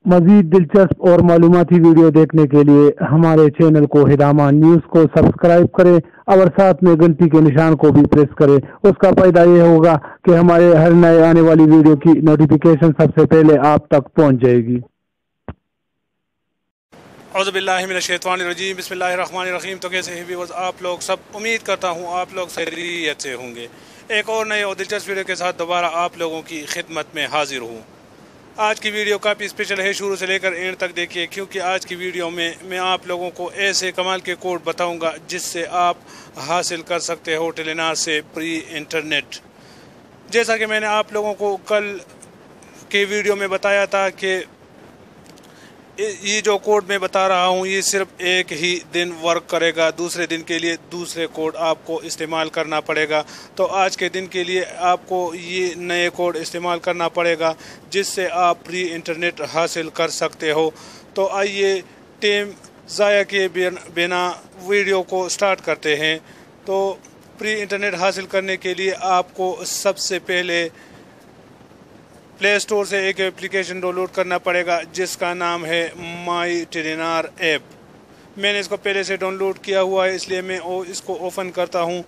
मज़ीद दिलचस्प और मालूमाती वीडियो देखने के लिए हमारे चैनल को हिदामा न्यूज़ को सब्सक्राइब करें और साथ में घंटी के निशान को भी प्रेस करें। उसका फ़ायदा ये होगा कि हमारे हर नए आने वाली वीडियो की नोटिफिकेशन सबसे पहले आप तक पहुंच जाएगी। औज़ुबिल्लाहिमिनश्शैतानिर्रजीम बिस्मिल्लाहिर्रहमानिर्रहीम। तो कैसे हैं व्यूअर्स आप लोग सब, उम्मीद करता हूँ आप लोग खैरियत से होंगे। एक और नए और दिलचस्प वीडियो के साथ दोबारा आप लोगों की खिदमत में हाजिर हूँ। आज की वीडियो काफ़ी स्पेशल है, शुरू से लेकर एंड तक देखिए, क्योंकि आज की वीडियो में मैं आप लोगों को ऐसे कमाल के कोड बताऊंगा जिससे आप हासिल कर सकते हो टेलीनार से फ्री इंटरनेट। जैसा कि मैंने आप लोगों को कल के वीडियो में बताया था कि ये जो कोड मैं बता रहा हूँ ये सिर्फ एक ही दिन वर्क करेगा, दूसरे दिन के लिए दूसरे कोड आपको इस्तेमाल करना पड़ेगा। तो आज के दिन के लिए आपको ये नए कोड इस्तेमाल करना पड़ेगा जिससे आप फ्री इंटरनेट हासिल कर सकते हो। तो आइए टाइम ज़ाया किए बिना वीडियो को स्टार्ट करते हैं। तो फ्री इंटरनेट हासिल करने के लिए आपको सबसे पहले प्ले स्टोर से एक एप्लीकेशन डाउनलोड करना पड़ेगा जिसका नाम है माई टेलीनार ऐप। मैंने इसको पहले से डाउनलोड किया हुआ है, इसलिए मैं इसको ओपन करता हूँ।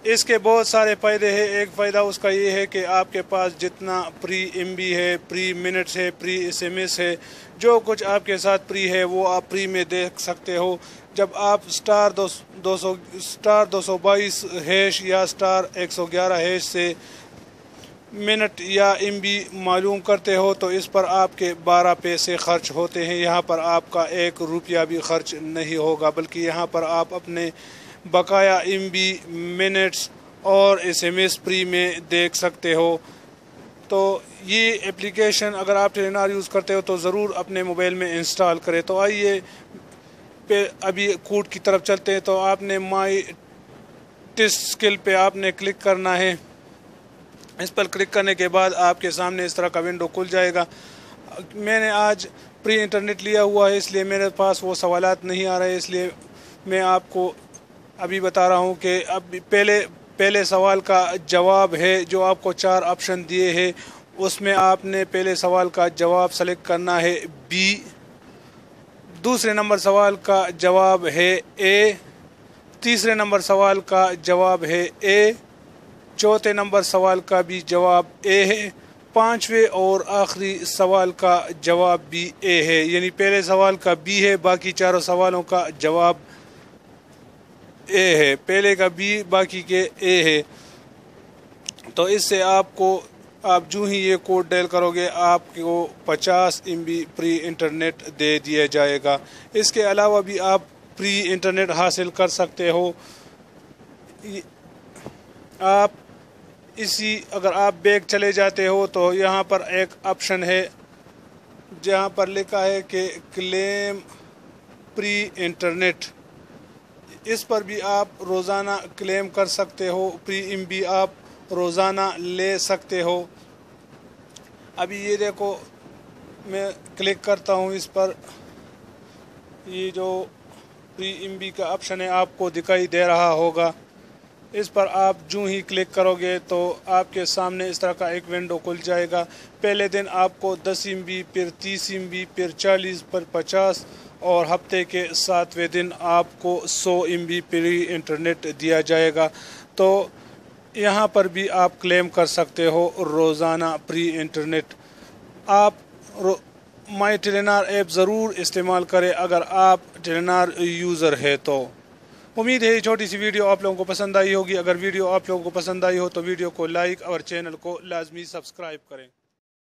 इसके बहुत सारे फ़ायदे हैं। एक फ़ायदा उसका ये है कि आपके पास जितना फ्री MB है, फ्री मिनट्स है, फ्री SMS है, जो कुछ आपके साथ फ्री है वो आप फ्री में देख सकते हो। जब आप स्टार 222 हैश या स्टार 111 हैश से मिनट या MB मालूम करते हो तो इस पर आपके 12 पैसे खर्च होते हैं। यहाँ पर आपका 1 रुपया भी खर्च नहीं होगा, बल्कि यहाँ पर आप अपने बकाया MB मिनट्स और SMS फ्री में देख सकते हो। तो ये एप्लीकेशन अगर आप टेलीनार यूज़ करते हो तो ज़रूर अपने मोबाइल में इंस्टॉल करें। तो आइए पे अभी कोड की तरफ चलते हैं। तो आपने माई टेस्ट स्किल पे आपने क्लिक करना है। इस पर क्लिक करने के बाद आपके सामने इस तरह का विंडो खुल जाएगा। मैंने आज फ्री इंटरनेट लिया हुआ है, इसलिए मेरे पास वो सवालात नहीं आ रहे, इसलिए मैं आपको अभी बता रहा हूँ कि अब पहले सवाल का जवाब है जो आपको 4 ऑप्शन दिए हैं, उसमें आपने पहले सवाल का जवाब सेलेक्ट करना है B। दूसरे नंबर सवाल का जवाब है A। तीसरे नंबर सवाल का जवाब है A। चौथे नंबर सवाल का भी जवाब A है। पांचवें और आखिरी सवाल का जवाब भी A है, यानी पहले सवाल का B है, बाकी चारों सवालों का जवाब A है। पहले का B, बाकी के A है। तो इससे आप जो ही ये कोड डायल करोगे आपको 50 MB फ्री इंटरनेट दे दिया जाएगा। इसके अलावा भी आप फ्री इंटरनेट हासिल कर सकते हो। अगर आप बैक चले जाते हो तो यहाँ पर एक ऑप्शन है जहाँ पर लिखा है कि क्लेम फ्री इंटरनेट। इस पर भी आप रोज़ाना क्लेम कर सकते हो, फ्री MB आप रोज़ाना ले सकते हो। अभी ये देखो मैं क्लिक करता हूँ इस पर, ये जो फ्री MB का ऑप्शन है आपको दिखाई दे रहा होगा। इस पर आप जो ही क्लिक करोगे तो आपके सामने इस तरह का एक विंडो खुल जाएगा। पहले दिन आपको 10 MB, फिर 30 MB, फिर 40, फिर 50 और हफ्ते के 7वें दिन आपको 100 MB फ्री इंटरनेट दिया जाएगा। तो यहाँ पर भी आप क्लेम कर सकते हो रोज़ाना फ्री इंटरनेट। आप माई टेलीनार ऐप ज़रूर इस्तेमाल करें अगर आप टेलीनार यूज़र है तो। उम्मीद है ये छोटी सी वीडियो आप लोगों को पसंद आई होगी। अगर वीडियो आप लोगों को पसंद आई हो तो वीडियो को लाइक और चैनल को लाजमी सब्सक्राइब करें।